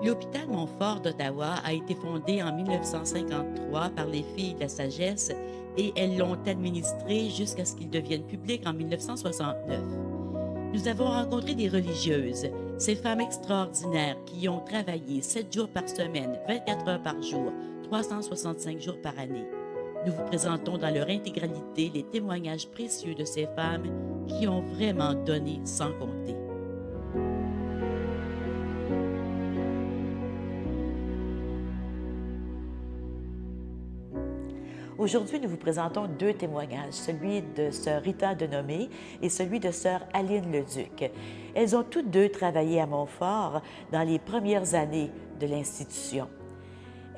L'hôpital Montfort d'Ottawa a été fondé en 1953 par les Filles de la Sagesse et elles l'ont administré jusqu'à ce qu'il devienne public en 1969. Nous avons rencontré des religieuses, ces femmes extraordinaires qui y ont travaillé 7 jours par semaine, 24 heures par jour, 365 jours par année. Nous vous présentons dans leur intégralité les témoignages précieux de ces femmes qui ont vraiment donné sans compter. Aujourd'hui, nous vous présentons deux témoignages, celui de sœur Rita Denomé et celui de sœur Aline Leduc. Elles ont toutes deux travaillé à Montfort dans les premières années de l'institution.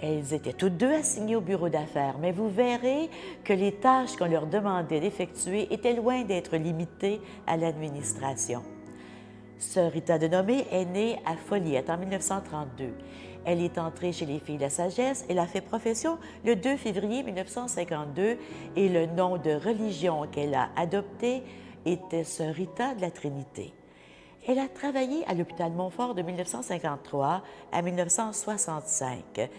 Elles étaient toutes deux assignées au bureau d'affaires, mais vous verrez que les tâches qu'on leur demandait d'effectuer étaient loin d'être limitées à l'administration. Sœur Rita Denomé est née à Folliette en 1932. Elle est entrée chez les Filles de la Sagesse. Elle a fait profession le 2 février 1952 et le nom de religion qu'elle a adopté était Sœur Rita de la Trinité. Elle a travaillé à l'hôpital Montfort de 1953 à 1965.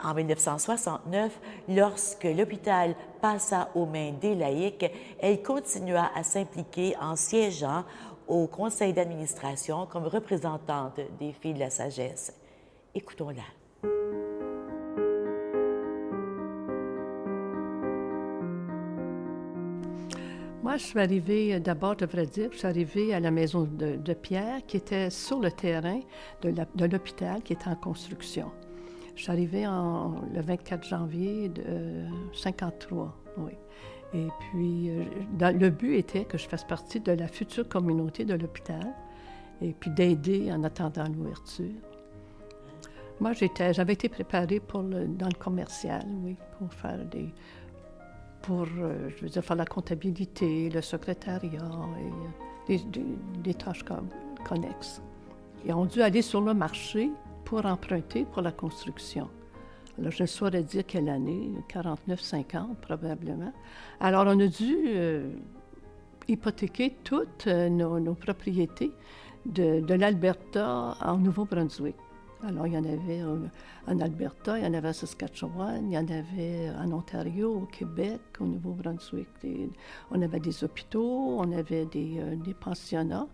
En 1969, lorsque l'hôpital passa aux mains des laïcs, elle continua à s'impliquer en siégeant au conseil d'administration comme représentante des Filles de la Sagesse. Écoutons-la. Moi, je suis arrivée, d'abord, je devrais dire, je suis arrivée à la maison de Pierre, qui était sur le terrain de l'hôpital, qui était en construction. Je suis arrivée le 24 janvier de 1953, oui. Et puis, le but était que je fasse partie de la future communauté de l'hôpital et puis d'aider en attendant l'ouverture. Moi, j'avais été préparée dans le commercial, oui, pour faire faire la comptabilité, le secrétariat et des tâches connexes. Ils ont dû aller sur le marché pour emprunter pour la construction. Alors, je ne saurais dire quelle année, 49-50 probablement. Alors, on a dû hypothéquer toutes nos propriétés de l'Alberta en Nouveau-Brunswick. Alors, il y en avait en Alberta, il y en avait en Saskatchewan, il y en avait en Ontario, au Québec, au Nouveau-Brunswick. On avait des hôpitaux, on avait des pensionnats.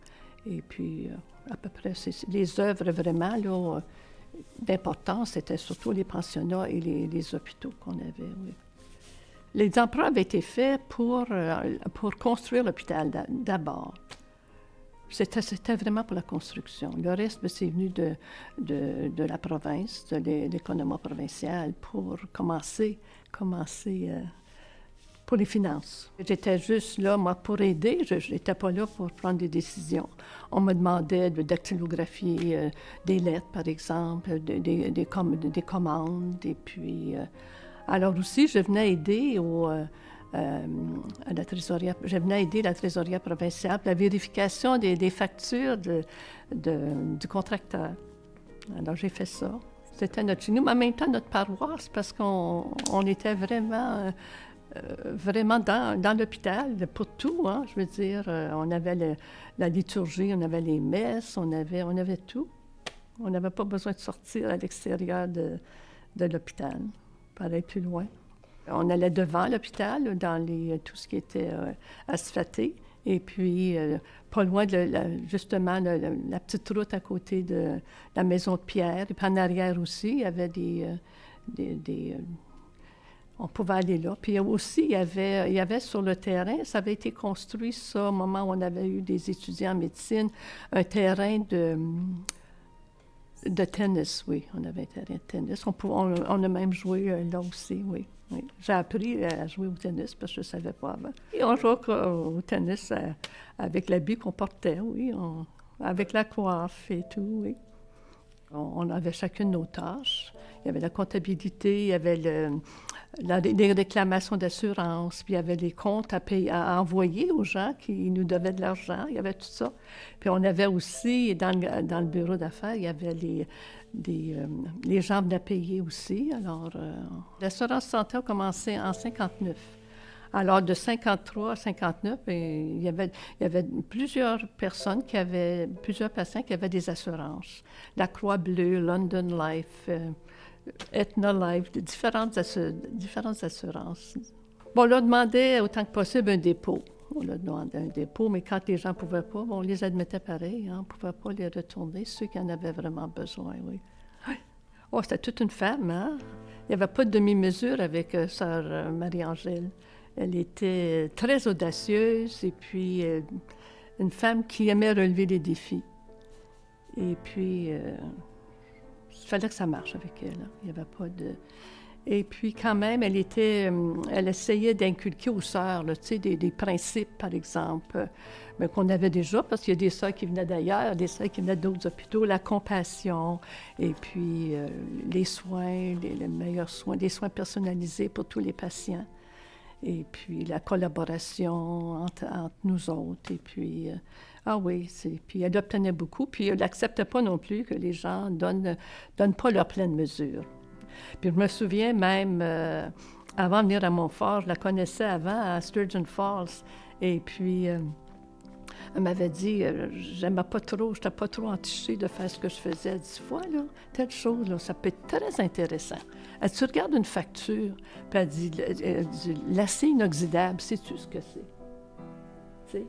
Et puis, à peu près, les œuvres vraiment là, d'importance, c'était surtout les pensionnats et les hôpitaux qu'on avait, oui. Les emprunts avaient été faits pour construire l'hôpital d'abord. C'était vraiment pour la construction. Le reste, c'est venu de la province, de l'économie provinciale pour commencer pour les finances. J'étais juste là, moi, pour aider. Je n'étais pas là pour prendre des décisions. On me demandait de dactylographier des lettres, par exemple, des commandes. Et puis, alors aussi, je venais aider à la trésorière. Je venais aider la trésorière provinciale pour la vérification des factures du contracteur. Alors, j'ai fait ça. C'était notre chez nous, mais en même temps notre paroisse, parce qu'on était vraiment dans l'hôpital pour tout, hein, je veux dire. On avait la liturgie, on avait les messes, on avait tout. On n'avait pas besoin de sortir à l'extérieur de l'hôpital pour aller plus loin. On allait devant l'hôpital, dans tout ce qui était asphalté, et puis pas loin justement la petite route à côté de la maison de Pierre. Et puis en arrière aussi, il y avait on pouvait aller là. Puis aussi, il y avait sur le terrain, ça avait été construit, ça, au moment où on avait eu des étudiants en médecine, un terrain de tennis, oui. On avait un terrain de tennis. On a même joué là aussi, oui. Oui. J'ai appris à jouer au tennis parce que je ne savais pas avant. Et on jouait au tennis avec l'habit qu'on portait, oui, avec la coiffe et tout, oui. On avait chacune nos tâches. Il y avait la comptabilité, il y avait les réclamations d'assurance, puis il y avait les comptes à envoyer aux gens qui nous devaient de l'argent. Il y avait tout ça. Puis on avait aussi, dans le bureau d'affaires, il y avait les gens à payer aussi. Alors, l'assurance santé a commencé en 1959. Alors, de 53 à 59, il y avait plusieurs patients qui avaient des assurances. La Croix-Bleue, London Life, Aetna Life, différentes assurances. Bon, on leur demandait autant que possible un dépôt. On leur demandait un dépôt, mais quand les gens ne pouvaient pas, on les admettait pareil. Hein, on ne pouvait pas les retourner, ceux qui en avaient vraiment besoin, oui. Oh, c'était toute une femme, hein? Il n'y avait pas de demi-mesure avec sœur Marie-Angèle. Elle était très audacieuse et puis une femme qui aimait relever les défis. Et puis, il fallait que ça marche avec elle. Hein. Il n'y avait pas de... Et puis, quand même, elle essayait d'inculquer aux sœurs, là, tu sais, des principes, par exemple, mais qu'on avait déjà, parce qu'il y a des sœurs qui venaient d'ailleurs, des sœurs qui venaient d'autres hôpitaux, la compassion, et puis les soins, les meilleurs soins, des soins personnalisés pour tous les patients, et puis la collaboration entre nous autres, et puis... ah oui, puis elle obtenait beaucoup, puis elle n'acceptait pas non plus que les gens donnent pas leur pleine mesure. Puis je me souviens même, avant de venir à Montfort, je la connaissais avant à Sturgeon Falls. Et puis, elle m'avait dit, j'aimais pas trop, j'étais pas trop entichée de faire ce que je faisais. Elle dit, vois, là, telle chose, là, ça peut être très intéressant. Elle dit, tu regardes une facture, puis elle dit l'acier inoxydable, sais-tu ce que c'est? Tu sais?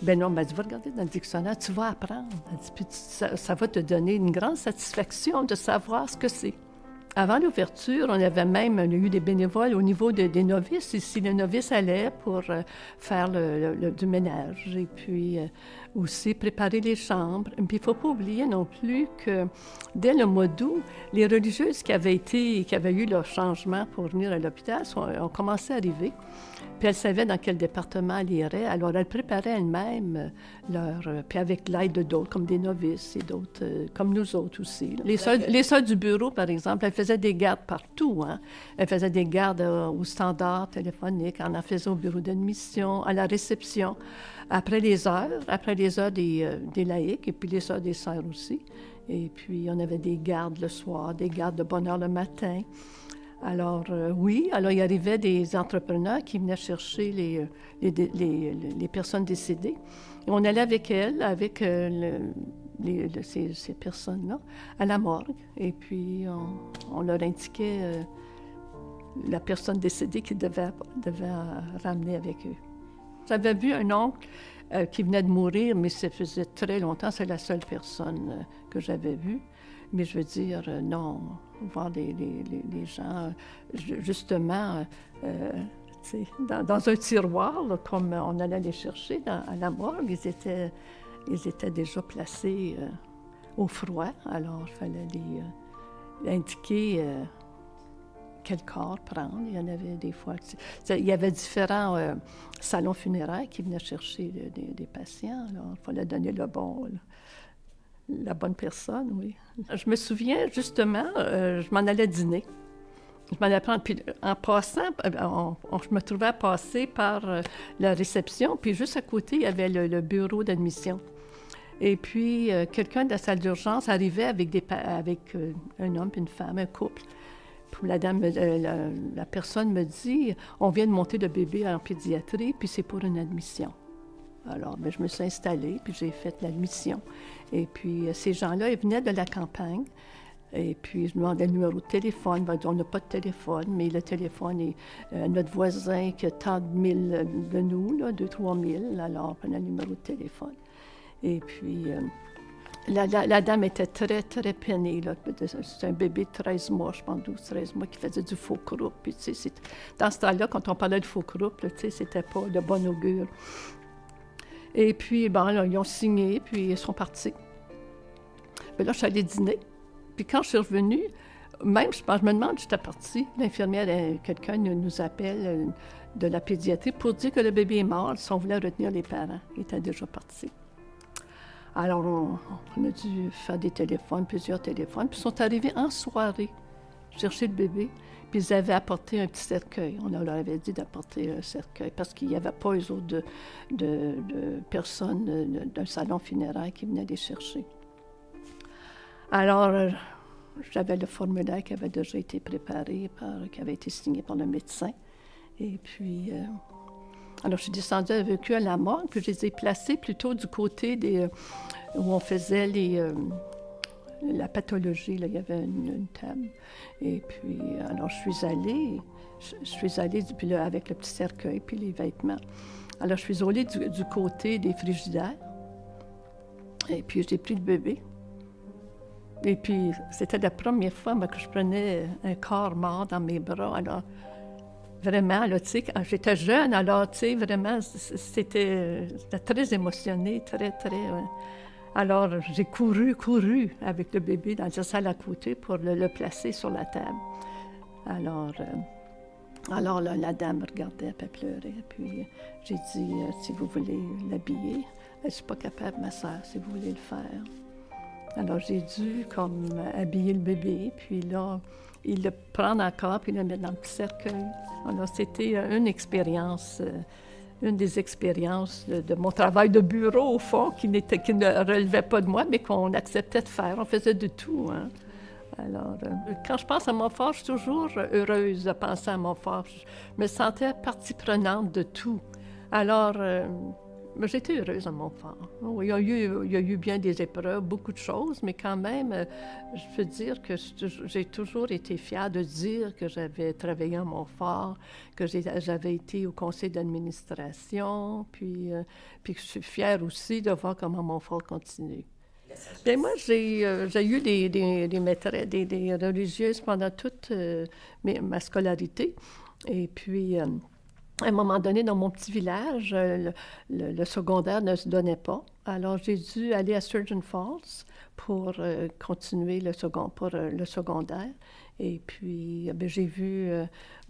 Ben non, elle dit, va regarder dans le dictionnaire, tu vas apprendre. Elle dit, puis ça va te donner une grande satisfaction de savoir ce que c'est. Avant l'ouverture, on a eu des bénévoles au niveau des novices. Ici, les novices allaient pour faire du ménage et puis aussi préparer les chambres. Et puis, il ne faut pas oublier non plus que dès le mois d'août, les religieuses qui avaient eu leur changement pour venir à l'hôpital ont commencé à arriver. Puis elles savaient dans quel département elles iraient. Alors, elles préparaient elles-mêmes puis avec l'aide d'autres, comme des novices et d'autres, comme nous autres aussi. Là. Les sœurs du bureau, par exemple, elles faisaient des gardes partout. Hein. Elles faisaient des gardes au standard téléphonique, on en faisait au bureau d'admission, à la réception, après les heures des laïcs et puis les heures des sœurs aussi. Et puis, on avait des gardes le soir, des gardes de bonne heure le matin. Alors, oui, alors il arrivait des entrepreneurs qui venaient chercher les personnes décédées. Et on allait avec elles, avec ces personnes-là, à la morgue. Et puis, on leur indiquait la personne décédée qu'ils devaient ramener avec eux. J'avais vu un oncle qui venait de mourir, mais ça faisait très longtemps. C'est la seule personne que j'avais vue. Mais je veux dire, non, voir les gens, justement, dans un tiroir, là, comme on allait les chercher à la morgue, ils étaient déjà placés au froid. Alors, il fallait les indiquer quel corps prendre. Il y en avait des fois... Il y avait différents salons funéraires qui venaient chercher des patients. Alors, il fallait donner la bonne personne, oui. Je me souviens, justement, je m'en allais dîner. Je m'en allais prendre, puis en passant, je me trouvais à passer par la réception, puis juste à côté, il y avait le bureau d'admission. Et puis, quelqu'un de la salle d'urgence arrivait avec un homme et une femme, un couple. Puis la personne me dit, on vient de monter le bébé en pédiatrie, puis c'est pour une admission. Alors, je me suis installée, puis j'ai fait l'admission. Et puis, ces gens-là, ils venaient de la campagne. Et puis, je demandais le numéro de téléphone. Ils m'ont dit, on n'a pas de téléphone, mais le téléphone est notre voisin qui a tant de mille de nous, 2-3 000. Alors, on prenait le numéro de téléphone. Et puis, la dame était très, très peinée. Là. C'est un bébé de 13 mois, je pense, 12-13 mois, qui faisait du faux croup. Puis, dans ce temps-là, quand on parlait de faux croup, c'était pas de bon augure. Et puis, là, ils ont signé, puis ils sont partis. Mais là, je suis allée dîner. Puis quand je suis revenue, même, je me demande, j'étais partie. L'infirmière, quelqu'un nous appelle de la pédiatrie pour dire que le bébé est mort, si on voulait retenir les parents. Ils étaient déjà partis. Alors, on a dû faire plusieurs téléphones. Puis ils sont arrivés en soirée chercher le bébé. Puis ils avaient apporté un petit cercueil. On leur avait dit d'apporter un cercueil parce qu'il n'y avait pas, eux autres, de personnes d'un salon funéraire qui venaient les chercher. Alors, j'avais le formulaire qui avait déjà été préparé, qui avait été signé par le médecin. Et puis, alors je suis descendue avec eux à la morgue, puis je les ai placés plutôt du côté où on faisait la pathologie. Là, il y avait une table. Et puis, alors je suis allée puis là, avec le petit cercueil, puis les vêtements. Alors je suis allée du côté des frigidaires. Et puis j'ai pris le bébé. Et puis, c'était la première fois que je prenais un corps mort dans mes bras. Alors, vraiment, là, tu sais, quand j'étais jeune, alors, tu sais, vraiment, c'était très émotionné, très... Alors, j'ai couru avec le bébé dans la salle à côté pour le placer sur la table. Alors là, la dame me regardait, elle pleurait. Puis, j'ai dit, si vous voulez l'habiller, je ne suis pas capable, ma sœur, si vous voulez le faire. Alors, j'ai dû comme habiller le bébé, puis là, il le prendre encore, puis le mettre dans le petit cercueil. Alors, c'était une des expériences de mon travail de bureau, au fond, qui ne relevait pas de moi, mais qu'on acceptait de faire. On faisait de tout, hein. Alors, quand je pense à Montfort, je suis toujours heureuse de penser à Montfort. Je me sentais partie prenante de tout. Alors, j'étais heureuse à Montfort. Il y a eu bien des épreuves, beaucoup de choses, mais quand même, je peux dire que j'ai toujours été fière de dire que j'avais travaillé à Montfort, que j'avais été au conseil d'administration, puis que je suis fière aussi de voir comment Montfort continue. Bien, moi, j'ai eu des maîtresses, des religieuses pendant toute ma scolarité. Et puis, à un moment donné, dans mon petit village, le secondaire ne se donnait pas. Alors, j'ai dû aller à Sturgeon Falls pour continuer le secondaire. Et puis, j'ai vu...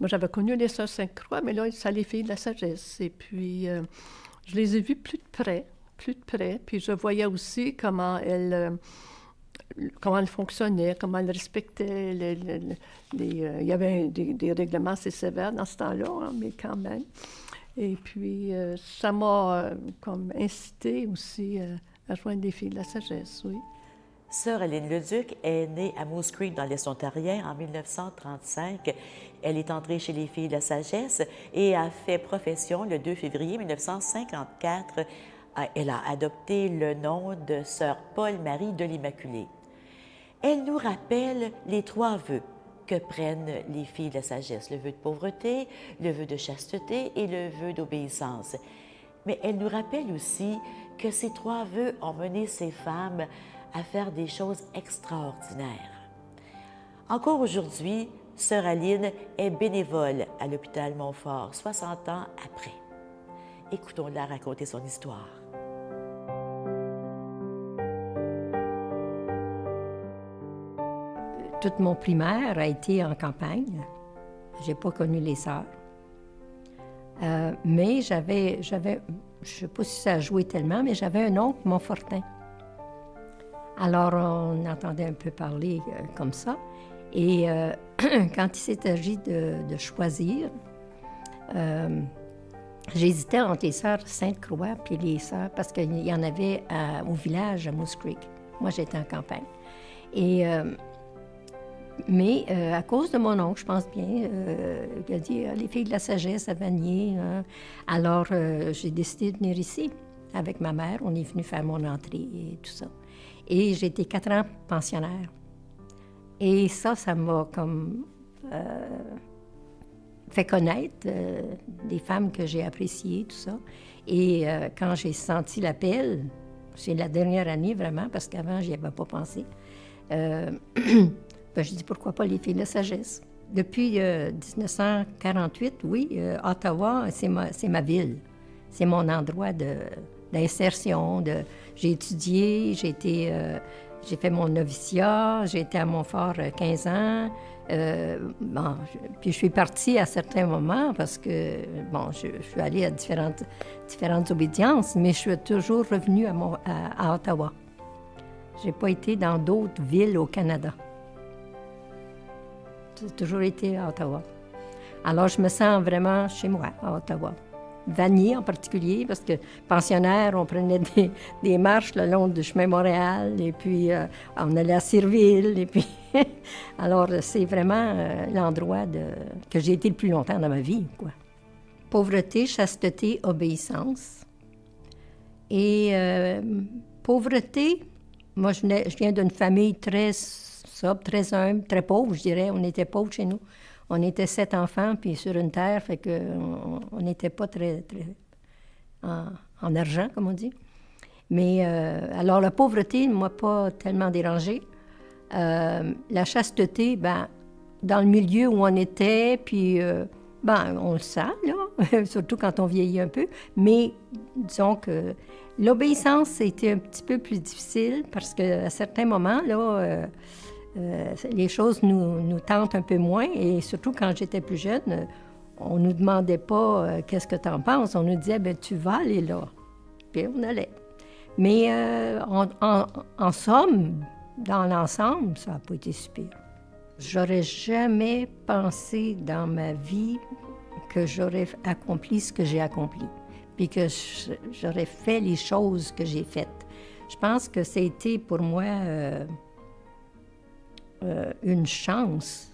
moi, j'avais connu les Sœurs Sainte-Croix, mais là, c'est les Filles de la Sagesse. Et puis, je les ai vues plus de près. Puis je voyais aussi comment elles fonctionnaient, comment elles respectaient il y avait des règlements assez sévères dans ce temps-là, hein, mais quand même. Et puis, ça m'a comme incité aussi à joindre les Filles de la Sagesse, oui. Sœur Aline Leduc est née à Moose Creek, dans l'Est ontarien, en 1935. Elle est entrée chez les Filles de la Sagesse et a fait profession le 2 février 1954. Elle a adopté le nom de Sœur Paul-Marie de l'Immaculée. Elle nous rappelle les 3 vœux que prennent les Filles de la Sagesse, le vœu de pauvreté, le vœu de chasteté et le vœu d'obéissance. Mais elle nous rappelle aussi que ces 3 vœux ont mené ces femmes à faire des choses extraordinaires. Encore aujourd'hui, Sœur Aline est bénévole à l'hôpital Montfort, 60 ans après. Écoutons-la raconter son histoire. Toute mon primaire a été en campagne. J'ai pas connu les sœurs. Mais j'avais, je sais pas si ça a joué tellement, mais j'avais un oncle Montfortin. Alors, on entendait un peu parler comme ça. Et quand il s'est agi de choisir, j'hésitais entre les sœurs Sainte-Croix puis les sœurs, parce qu'il y en avait au village à Moose Creek. Moi, j'étais en campagne. Et... mais à cause de mon oncle, je pense bien, il a dit les Filles de la Sagesse à Vanier. Hein. Alors, j'ai décidé de venir ici avec ma mère. On est venu faire mon entrée et tout ça. Et j'ai été 4 ans pensionnaire. Et ça m'a comme fait connaître des femmes que j'ai appréciées, tout ça. Et quand j'ai senti l'appel, c'est la dernière année vraiment, parce qu'avant, j'y avais pas pensé. J'ai dit, pourquoi pas les Filles de la Sagesse? Depuis 1948, oui, Ottawa, c'est ma ville. C'est mon endroit d'insertion. J'ai étudié, j'ai fait mon noviciat, j'ai été à Montfort 15 ans. Puis je suis partie à certains moments parce que, je suis allée à différentes obédiences, mais je suis toujours revenue à Ottawa. Je n'ai pas été dans d'autres villes au Canada. J'ai toujours été à Ottawa. Alors, je me sens vraiment chez moi, à Ottawa. Vanier en particulier, parce que pensionnaire, on prenait des marches le long du chemin Montréal, et puis on allait à Sirville, et puis... Alors, c'est vraiment l'endroit que j'ai été le plus longtemps dans ma vie, quoi. pauvreté, chasteté, obéissance. Et pauvreté, moi, je viens d'une famille très sobre, très humble, très pauvre, je dirais. On était pauvres chez nous. On était 7 enfants, puis sur une terre, fait qu'on n'était pas très en argent, comme on dit. Mais alors, la pauvreté ne m'a pas tellement dérangée. La chasteté, ben, dans le milieu où on était, puis ben, on le sent, là, surtout quand on vieillit un peu. Mais disons que l'obéissance, c'était un petit peu plus difficile parce qu'à certains moments, là, les choses nous tentent un peu moins. Et surtout quand j'étais plus jeune, on ne nous demandait pas qu'est-ce que tu en penses. On nous disait, ben tu vas aller là. Puis on allait. Mais en somme, dans l'ensemble, ça n'a pas été super. J'aurais jamais pensé dans ma vie que j'aurais accompli ce que j'ai accompli, puis que j'aurais fait les choses que j'ai faites. Je pense que ça a été pour moi une chance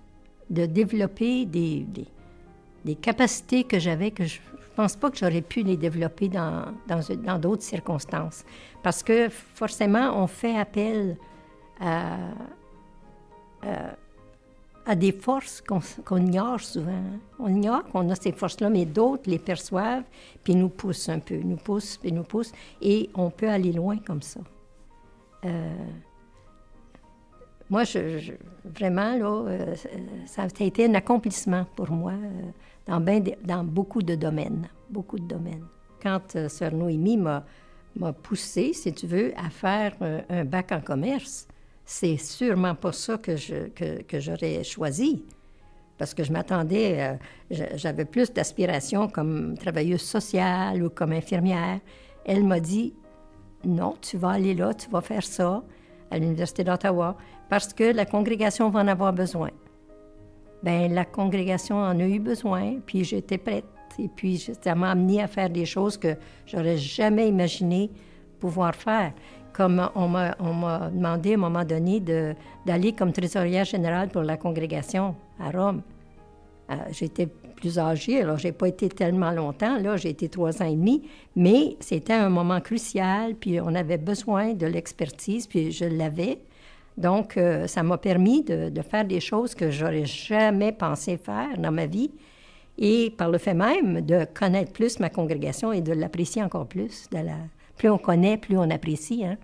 de développer des capacités que j'avais, que je ne pense pas que j'aurais pu les développer dans d'autres circonstances. Parce que forcément, on fait appel à des forces qu'on ignore souvent. On ignore qu'on a ces forces-là, mais d'autres les perçoivent, puis nous poussent un peu, nous poussent, et on peut aller loin comme ça. Moi, vraiment, là, ça a été un accomplissement pour moi dans beaucoup de domaines, Quand Sœur Noémie m'a poussée, si tu veux, à faire un bac en commerce, c'est sûrement pas ça que j'aurais choisi. Parce que je m'attendais, j'avais plus d'aspiration comme travailleuse sociale ou comme infirmière. Elle m'a dit, non, tu vas aller là, tu vas faire ça à l'Université d'Ottawa, parce que la congrégation va en avoir besoin. Bien, la congrégation en a eu besoin, puis j'étais prête. Et puis, ça m'a amenée à faire des choses que j'aurais jamais imaginé pouvoir faire. Comme on m'a demandé à un moment donné d'aller comme trésorière générale pour la congrégation à Rome. J'étais plus âgée, alors j'ai pas été tellement longtemps, là, j'ai été 3 ans et demi, mais c'était un moment crucial, puis on avait besoin de l'expertise, puis je l'avais. Donc, ça m'a permis de faire des choses que j'aurais jamais pensé faire dans ma vie, et par le fait même de connaître plus ma congrégation et de l'apprécier encore plus. Plus on connaît, plus on apprécie, hein?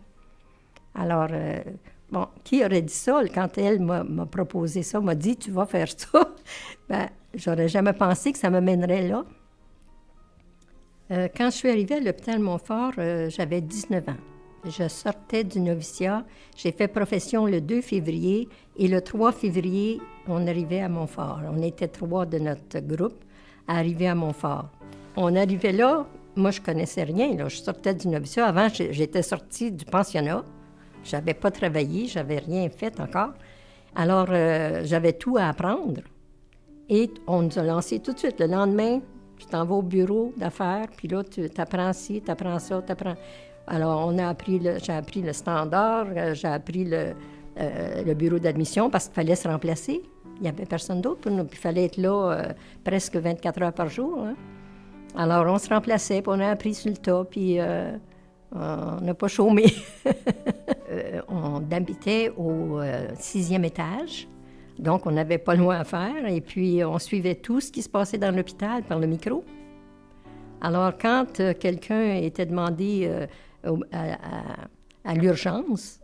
Alors, bon, qui aurait dit ça quand elle m'a proposé ça, m'a dit « tu vas faire ça », bien, j'aurais jamais pensé que ça me mènerait là. Quand je suis arrivée à l'hôpital Montfort, j'avais 19 ans. Je sortais du noviciat. J'ai fait profession le 2 février et le 3 février, on arrivait à Montfort. On était 3 de notre groupe à arriver à Montfort. On arrivait là, moi je connaissais rien, là. Je sortais du noviciat. Avant, j'étais sortie du pensionnat. J'avais pas travaillé, j'avais rien fait encore. Alors, j'avais tout à apprendre. Et on nous a lancé tout de suite. Le lendemain, tu t'en vas au bureau d'affaires, puis là, tu apprends ci, tu apprends ça, tu apprends... Alors, j'ai appris le standard, j'ai appris le bureau d'admission parce qu'il fallait se remplacer. Il n'y avait personne d'autre pour nous, puis il fallait être là presque 24 heures par jour, hein. Alors, on se remplaçait, puis on a appris sur le tas, puis on n'a pas chômé. On habitait au 6e étage, donc on n'avait pas loin à faire, et puis on suivait tout ce qui se passait dans l'hôpital par le micro. Alors, quand quelqu'un était demandé à l'urgence,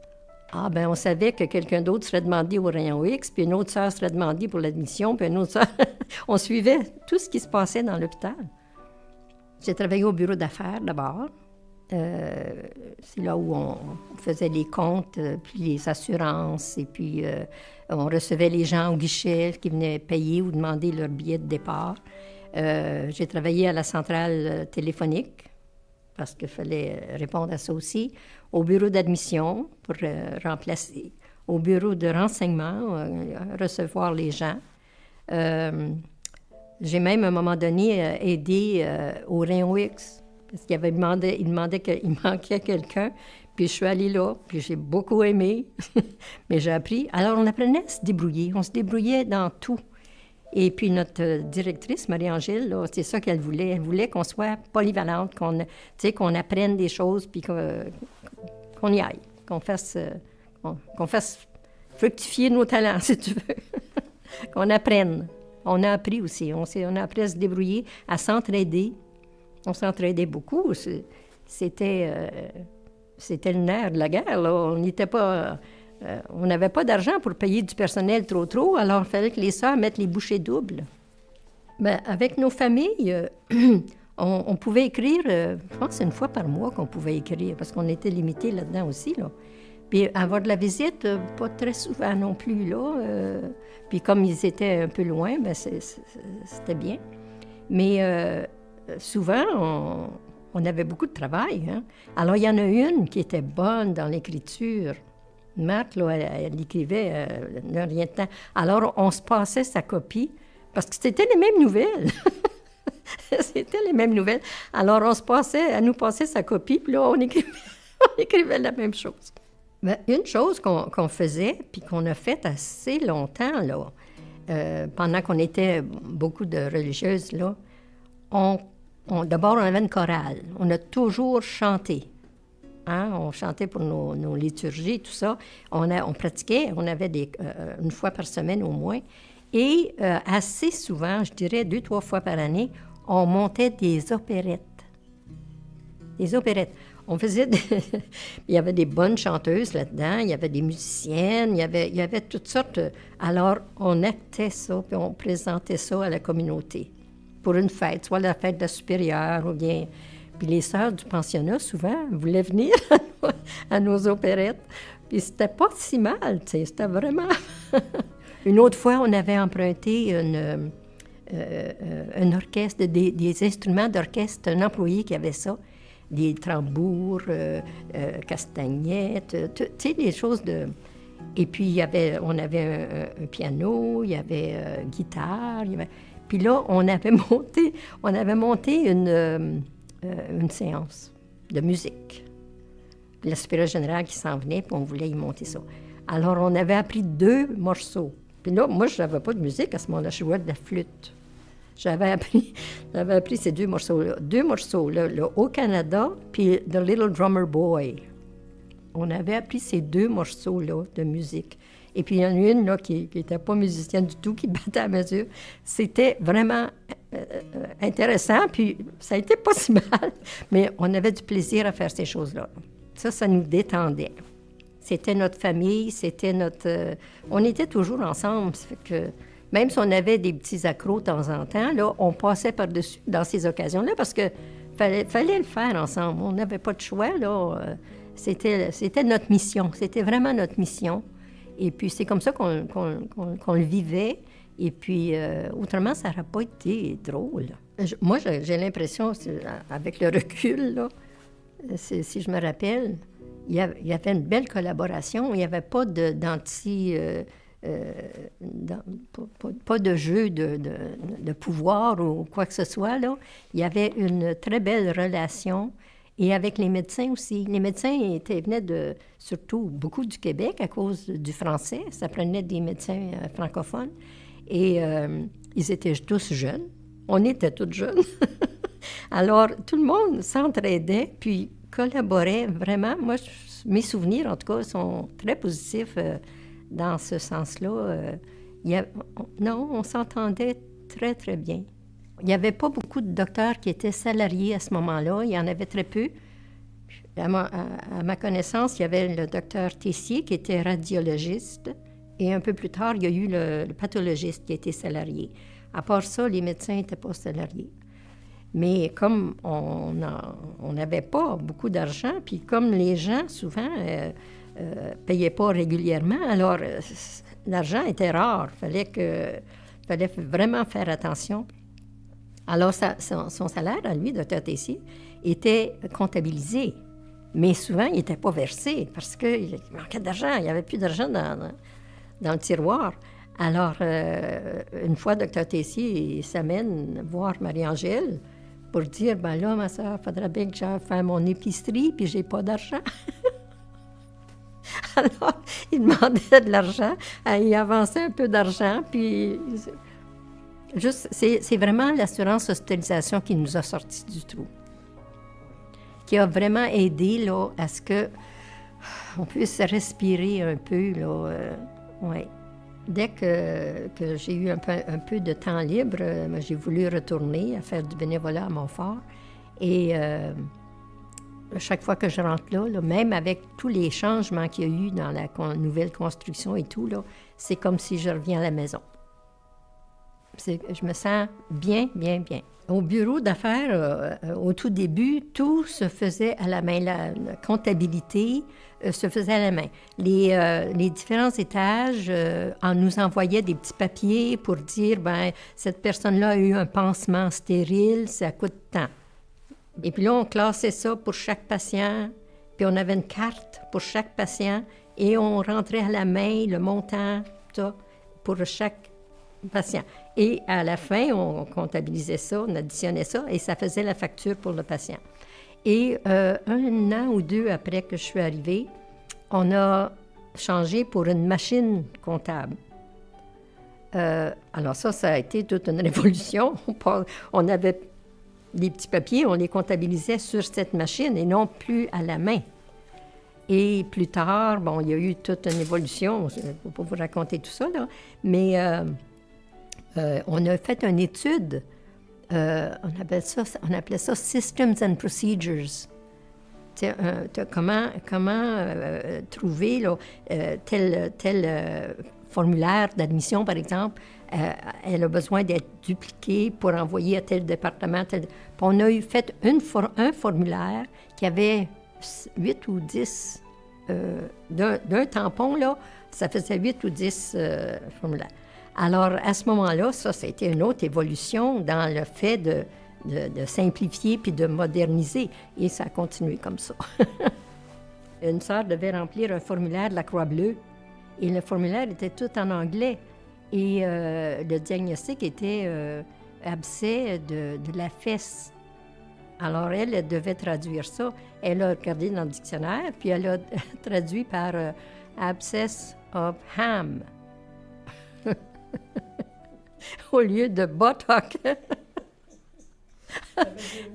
ben on savait que quelqu'un d'autre serait demandé au rayon X, puis une autre sœur serait demandée pour l'admission, puis une autre sœur... On suivait tout ce qui se passait dans l'hôpital. J'ai travaillé au bureau d'affaires d'abord. C'est là où on faisait les comptes, puis les assurances, et puis on recevait les gens au guichet qui venaient payer ou demander leur billet de départ. J'ai travaillé à la centrale téléphonique, parce qu'il fallait répondre à ça aussi, au bureau d'admission pour remplacer, au bureau de renseignement, recevoir les gens. J'ai même, à un moment donné, aidé au rayon X, parce qu'il demandait qu'il manquait quelqu'un, puis je suis allée là, puis j'ai beaucoup aimé, mais j'ai appris. Alors, on apprenait à se débrouiller, on se débrouillait dans tout. Et puis notre directrice, Marie-Angèle, là, c'est ça qu'elle voulait. Elle voulait qu'on soit polyvalente, qu'on apprenne des choses, puis qu'on y aille, qu'on fasse fructifier nos talents, si tu veux, qu'on apprenne. On a appris aussi, on a appris à se débrouiller, à s'entraider. On s'entraidait beaucoup. C'était le nerf de la guerre, là. On n'était pas... on n'avait pas d'argent pour payer du personnel trop, alors il fallait que les sœurs mettent les bouchées doubles. Bien, avec nos familles, on pouvait écrire, je pense que c'est une fois par mois qu'on pouvait écrire, parce qu'on était limité là-dedans aussi, là. Puis avoir de la visite, pas très souvent non plus, là. Puis comme ils étaient un peu loin, bien, c'était bien. Mais souvent, on avait beaucoup de travail, hein? Alors, il y en a une qui était bonne dans l'écriture. Marthe, là, elle écrivait rien de temps. Alors, on se passait sa copie, parce que c'était les mêmes nouvelles. C'était les mêmes nouvelles. Alors, elle nous passait sa copie, puis là, on écrivait la même chose. Bien, une chose qu'on faisait, puis qu'on a faite assez longtemps, là, pendant qu'on était beaucoup de religieuses, là, d'abord, on avait une chorale. On a toujours chanté. Hein? On chantait pour nos liturgies, tout ça. On pratiquait, on avait une fois par semaine au moins. Et assez souvent, je dirais 2-3 fois par année, on montait des opérettes. Des opérettes. On faisait il y avait des bonnes chanteuses là-dedans, il y avait des musiciennes, il y avait toutes sortes. Alors, on actait ça, puis on présentait ça à la communauté pour une fête, soit la fête de la supérieure ou bien... Puis les sœurs du pensionnat, souvent, voulaient venir à nos opérettes. Puis c'était pas si mal, tu sais, c'était vraiment... Une autre fois, on avait emprunté un orchestre, des instruments d'orchestre, un employé qui avait ça, des tambours, castagnettes, tu sais, des choses de... Et puis, on avait un piano, il y avait guitare, Puis là, on avait monté une séance de musique. La supérieure générale qui s'en venait, puis on voulait y monter ça. Alors, on avait appris 2 morceaux. Puis là, moi, je n'avais pas de musique à ce moment-là, je jouais de la flûte. J'avais appris ces 2 morceaux-là. 2 morceaux, le Au Canada, puis The Little Drummer Boy. On avait appris ces 2 morceaux-là de musique. Et puis, il y en a une là, qui n'était pas musicienne du tout, qui battait à mesure. C'était vraiment intéressant, puis ça a été pas si mal, mais on avait du plaisir à faire ces choses-là. Ça nous détendait. C'était notre famille, c'était notre... on était toujours ensemble, ça fait que même si on avait des petits accros de temps en temps, là, on passait par-dessus dans ces occasions-là, parce que fallait le faire ensemble. On n'avait pas de choix, là. C'était notre mission, c'était vraiment notre mission. Et puis, c'est comme ça qu'on le vivait. Et puis, autrement, ça n'aurait pas été drôle. Moi, j'ai l'impression, avec le recul, là, si je me rappelle, il y avait une belle collaboration. Il n'y avait pas pas de jeu de pouvoir ou quoi que ce soit, là. Il y avait une très belle relation. Et avec les médecins aussi. Les médecins venaient surtout beaucoup du Québec à cause du français. Ça prenait des médecins francophones. Et ils étaient tous jeunes. On était tous jeunes. Alors, tout le monde s'entraidait, puis collaborait vraiment. Moi, mes souvenirs, en tout cas, sont très positifs dans ce sens-là. On s'entendait très, très bien. Il n'y avait pas beaucoup de docteurs qui étaient salariés à ce moment-là. Il y en avait très peu. À ma connaissance, il y avait le docteur Tessier qui était radiologiste. Et un peu plus tard, il y a eu le pathologiste qui était salarié. À part ça, les médecins n'étaient pas salariés. Mais comme on n'avait pas beaucoup d'argent, puis comme les gens, souvent, payaient pas régulièrement, alors l'argent était rare. Il fallait vraiment faire attention. Alors, son salaire, à lui, Dr. Tessier, était comptabilisé. Mais souvent, il n'était pas versé parce qu'il manquait d'argent. Il n'y avait plus d'argent dans le tiroir. Alors, une fois, Dr. Tessier s'amène voir Marie-Angèle pour dire, « Ben là, ma soeur, il faudrait bien que j'aille faire mon épicerie, puis j'ai pas d'argent. » Alors, il demandait de l'argent, il avançait un peu d'argent, puis c'est vraiment l'assurance hospitalisation qui nous a sortis du trou, qui a vraiment aidé là, à ce qu'on puisse respirer un peu. Ouais. Dès que j'ai eu un peu de temps libre, j'ai voulu retourner à faire du bénévolat à Montfort. Et chaque fois que je rentre là, même avec tous les changements qu'il y a eu dans la nouvelle construction et tout, là, c'est comme si je reviens à la maison. Je me sens bien, bien, bien. Au bureau d'affaires, au tout début, tout se faisait à la main. La comptabilité se faisait à la main. Les différents étages en nous envoyaient des petits papiers pour dire, bien, cette personne-là a eu un pansement stérile, ça coûte tant. Et puis là, on classait ça pour chaque patient, puis on avait une carte pour chaque patient, et on rentrait à la main le montant, ça, pour chaque patient. Et à la fin, on comptabilisait ça, on additionnait ça, et ça faisait la facture pour le patient. Et un an ou deux après que je suis arrivée, on a changé pour une machine comptable. Alors ça a été toute une révolution. On avait les petits papiers, on les comptabilisait sur cette machine et non plus à la main. Et plus tard, bon, il y a eu toute une évolution, je ne vais pas vous raconter tout ça, là, mais on a fait une étude, on appelait ça Systems and Procedures. Comment trouver là, tel formulaire d'admission, par exemple, elle a besoin d'être dupliquée pour envoyer à tel département. Puis on a fait un formulaire qui avait 8 ou 10, d'un tampon, là, ça faisait 8 ou 10 formulaires. Alors, à ce moment-là, ça a été une autre évolution dans le fait de simplifier puis de moderniser. Et ça a continué comme ça. Une sœur devait remplir un formulaire de la Croix-Bleue et le formulaire était tout en anglais. Et le diagnostic était abcès de la fesse. Alors, elle devait traduire ça. Elle a regardé dans le dictionnaire, puis elle a traduit par abscess of ham au lieu de buttock.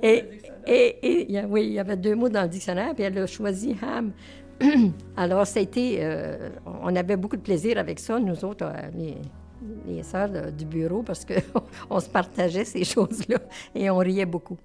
Oui, il y avait 2 mots dans le dictionnaire, puis elle a choisi ham. Alors, ça a été... on avait beaucoup de plaisir avec ça, nous autres, les sœurs du bureau, parce qu'on se partageait ces choses-là et on riait beaucoup.